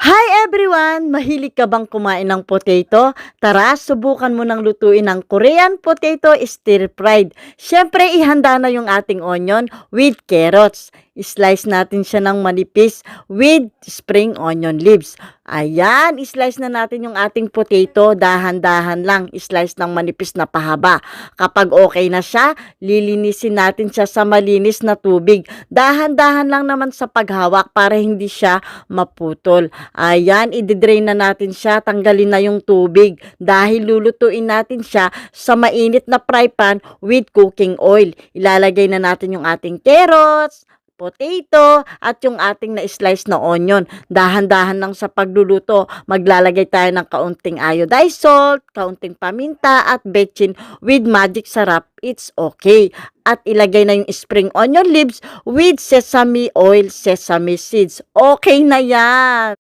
Hi everyone! Mahilig ka bang kumain ng potato? Tara, subukan mo ng lutuin ng Korean potato stir-fried. Siyempre, ihanda na yung ating onion with carrots. Slice natin siya ng manipis with spring onion leaves. Ayan, slice na natin yung ating potato. Dahan-dahan lang, slice ng manipis na pahaba. Kapag okay na siya, lilinisin natin siya sa malinis na tubig. Dahan-dahan lang naman sa paghawak para hindi siya maputol. Ayan, i-drain na natin siya, tanggalin na yung tubig dahil lulutuin natin siya sa mainit na fry pan with cooking oil. Ilalagay na natin yung ating carrots, potato, at yung ating na-slice na onion. Dahan-dahan lang sa pagluluto, maglalagay tayo ng kaunting iodized salt, kaunting paminta, at betchin with magic sarap. It's okay. At ilagay na yung spring onion leaves with sesame oil, sesame seeds. Okay na yan!